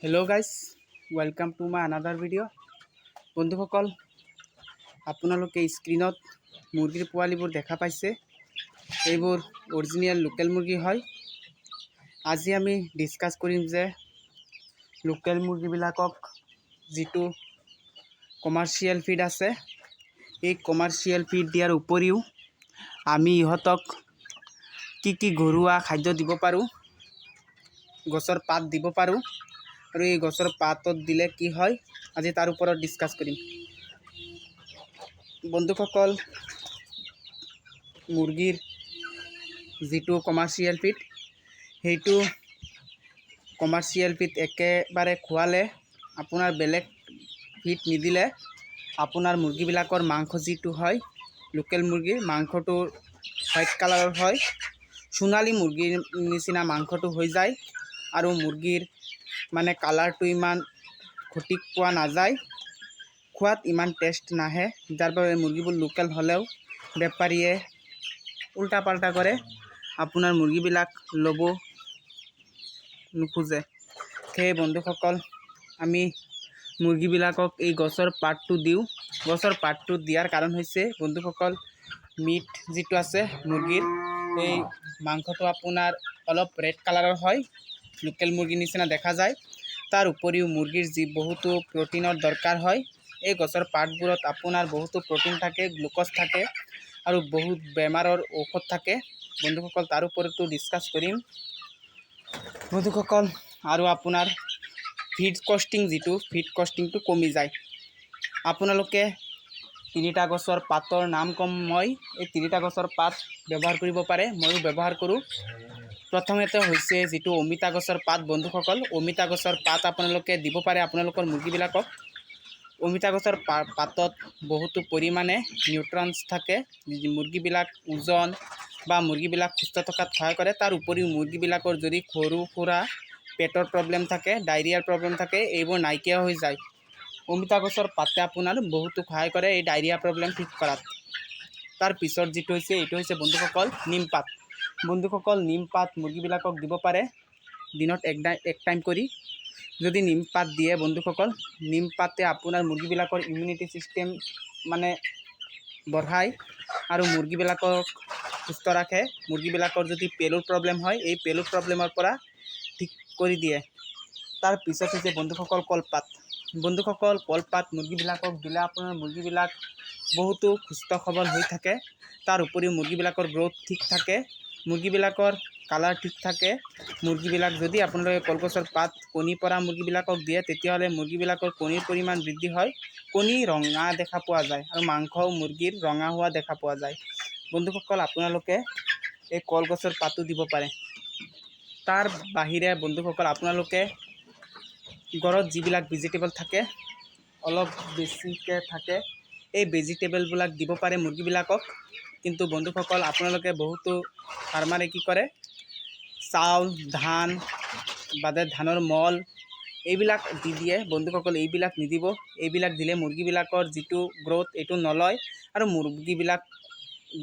Hello guys, welcome to my another video. बंधुसकल आपनालोके स्क्रीनत मुर्गीर पोवालिबोर देखा पाइছে। এইবোৰ অৰিজিনেল লোকেল মুৰ্গী হয়। আজি আমি ডিসকাস কৰিম যে লোকেল মুৰ্গীবিলাকক যিটো কমাৰ্শিয়েল ফিড আছে, এই কমাৰ্শিয়েল ফিড দিয়াৰ উপৰিও আমি ইহঁতক কি ঘৰুৱা খাদ্য দিব পাৰোঁ, গছৰ পাত দিব পাৰোঁ আৰু এই গছৰ পাতত দিলে কি হয়, আজি তাৰ ওপৰত ডিসকাস কৰিম। বন্ধুসকল, মুৰ্গীৰ যিটো কমাৰ্শিয়েল ফিড, সেইটো কমাৰ্শিয়েল ফিড একেবাৰে খোৱালে আপোনাৰ বেলেগ ফিড নিদিলে আপোনাৰ মুৰ্গীবিলাকৰ মাংস যিটো হয়, লোকেল মুৰ্গীৰ মাংসটো হোৱাইট কালাৰৰ হয়, সোণালী মুৰ্গীৰ নিচিনা মাংসটো হৈ যায় আৰু মুৰ্গীৰ মানে কালাৰটো ইমান সঠিক পোৱা নাযায়, খোৱাত ইমান টেষ্ট নাহে, যাৰ বাবে মুৰ্গীবোৰ লোকেল হ'লেও বেপাৰীয়ে উল্টা পাল্টা কৰে, আপোনাৰ মুৰ্গীবিলাক ল'ব নোখোজে। সেয়ে বন্ধুসকল, আমি মুৰ্গীবিলাকক এই গছৰ পাতটো দিওঁ। গছৰ পাতটো দিয়াৰ কাৰণ হৈছে বন্ধুসকল, মিট যিটো আছে মুৰ্গীৰ, এই মাংসটো আপোনাৰ অলপ ৰেড কালাৰৰ হয়, লোকেল মুৰ্গীৰ নিচিনা দেখা যায়। তাৰ উপৰিও মুৰ্গীৰ যি বহুতো প্ৰটিনৰ দৰকাৰ হয়, এই গছৰ পাতবোৰত আপোনাৰ বহুতো প্ৰটিন থাকে, গ্লুক'জ থাকে আৰু বহুত বেমাৰৰ ঔষধ থাকে। বন্ধুসকল, তাৰ ওপৰতো ডিসকাস কৰিম বন্ধুসকল। আৰু আপোনাৰ ফিড কষ্টিং যিটো ফিড কষ্টিংটো কমি যায়। আপোনালোকে 3টা গছৰ পাতৰ নাম কম, মই এই 3টা গছৰ পাত ব্যৱহাৰ কৰিব পাৰে, ময়ো ব্যৱহাৰ কৰোঁ। প্ৰথমতে হৈছে যিটো অমিতা গছৰ পাত। বন্ধুসকল, অমিতা গছৰ পাত আপোনালোকে দিব পাৰে আপোনালোকৰ মুৰ্গীবিলাকক। অমিতা গছৰ পাতত বহুতো পৰিমাণে নিউট্ৰিয়েন্টছ থাকে, মুৰ্গীবিলাক ওজন বা মুৰ্গীবিলাক সুস্থ থকাত সহায় কৰে। তাৰ উপৰিও মুৰ্গীবিলাকৰ যদি সৰু সুৰা পেটৰ প্ৰব্লেম থাকে, ডায়েৰিয়াৰ প্ৰব্লেম থাকে, এইবোৰ নাইকিয়া হৈ যায়। অমিতা গছৰ পাতে আপোনাৰ বহুতো সহায় কৰে এই ডায়েৰিয়া প্ৰব্লেম ঠিক কৰাত। তাৰ পিছত যিটো হৈছে, এইটো হৈছে বন্ধুসকল নিম পাত। বন্ধুসকল, নিম পাত মুৰ্গীবিলাকক দিব পাৰে দিনত এক টাইম কৰি। যদি নিম পাত দিয়ে বন্ধুসকল, নিম পাতে আপোনাৰ মুৰ্গীবিলাকৰ ইমিউনিটি চিষ্টেম মানে বঢ়ায় আৰু মুৰ্গীবিলাকক সুস্থ ৰাখে। মুৰ্গীবিলাকৰ যদি পেলুৰ প্ৰব্লেম হয়, এই পেলুৰ প্ৰব্লেমৰ পৰা ঠিক কৰি দিয়ে। তাৰ পিছত হৈছে বন্ধুসকল কলপাত। বন্ধুসকল, কলপাত মুৰ্গীবিলাকক দিলে আপোনাৰ মুৰ্গীবিলাক বহুতো সুস্থ সবল হৈ থাকে। তাৰ উপৰিও মুৰ্গীবিলাকৰ গ্ৰোথ ঠিক থাকে, মুৰ্গীবিলাকৰ কালাৰ ঠিক থাকে। মুৰ্গীবিলাক যদি আপোনালোকে কলগছৰ পাত কণী পৰা মুৰ্গীবিলাকক দিয়ে, তেতিয়াহ'লে মুৰ্গীবিলাকৰ কণীৰ পৰিমাণ বৃদ্ধি হয়, কণী ৰঙা দেখা পোৱা যায় আৰু মাংসও মুৰ্গীৰ ৰঙা হোৱা দেখা পোৱা যায়। বন্ধুসকল, আপোনালোকে এই কলগছৰ পাতো দিব পাৰে। তাৰ বাহিৰে বন্ধুসকল, আপোনালোকে ঘৰত যিবিলাক ভেজিটেবল থাকে, অলপ বেছিকৈ থাকে, এই ভেজিটেবলবিলাক দিব পাৰে মুৰ্গীবিলাকক। কিন্তু বন্ধুসকল, আপোনালোকে বহুতো ফাৰ্মাৰে কি কৰে, চাউল, ধান বাদে ধানৰ মল এইবিলাক দি দিয়ে। বন্ধুসকল, এইবিলাক নিদিব। এইবিলাক দিলে মুৰ্গীবিলাকৰ যিটো গ্ৰোথ এইটো নলয় আৰু মুৰ্গীবিলাক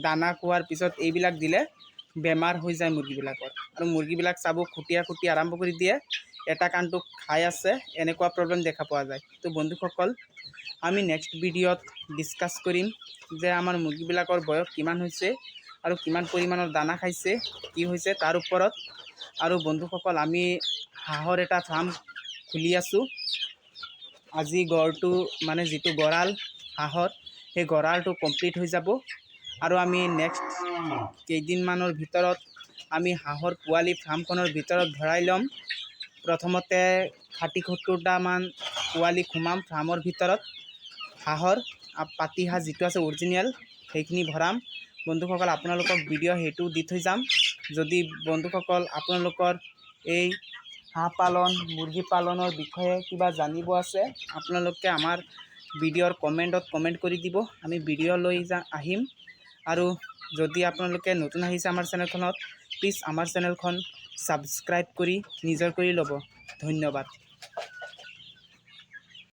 দানা খোৱাৰ পিছত এইবিলাক দিলে বেমাৰ হৈ যায় মুৰ্গীবিলাকৰ, আৰু মুৰ্গীবিলাক চাব খুটিয়া আৰম্ভ কৰি দিয়ে, এটা কাণটো খাই আছে, এনেকুৱা প্ৰব্লেম দেখা পোৱা যায়। তো বন্ধুসকল, আমি নেক্সট ভিডিঅ'ত ডিসকাস কৰিম যে আমাৰ মুৰ্গীবিলাকৰ বয়স কিমান হৈছে আৰু কিমান পৰিমাণৰ দানা খাইছে, কি হৈছে তাৰ ওপৰত। আৰু বন্ধুসকল, আমি হাঁহৰ এটা ফাৰ্ম খুলি আছোঁ। আজি গড়টো মানে যিটো গঁৰাল হাঁহৰ, সেই গঁৰালটো কমপ্লিট হৈ যাব আৰু আমি নেক্সট কেইদিনমানৰ ভিতৰত আমি হাঁহৰ পোৱালি ফাৰ্মখনৰ ভিতৰত ভৰাই ল'ম। প্ৰথমতে 60-70টামান পোৱালি সোমাম ফাৰ্মৰ ভিতৰত। হাঁহৰ পাতি হাঁহ যিটো আছে অৰিজিনেল, সেইখিনি ভৰাম। বন্ধুসকল, আপোনালোকক ভিডিঅ' সেইটো দি থৈ যাম। যদি বন্ধুসকল আপোনালোকৰ এই হাঁহ পালন, মুৰ্গী পালনৰ বিষয়ে কিবা জানিব আছে, আপোনালোকে আমাৰ ভিডিঅ'ৰ কমেণ্টত কমেণ্ট কৰি দিব, আমি ভিডিঅ' লৈ আহিম। আৰু যদি আপোনালোকে নতুন আহিছে আমাৰ চেনেলখনত, প্লিজ আমাৰ চেনেলখন ছাবস্ক্ৰাইব কৰি নিজৰ কৰি ল'ব। ধন্যবাদ।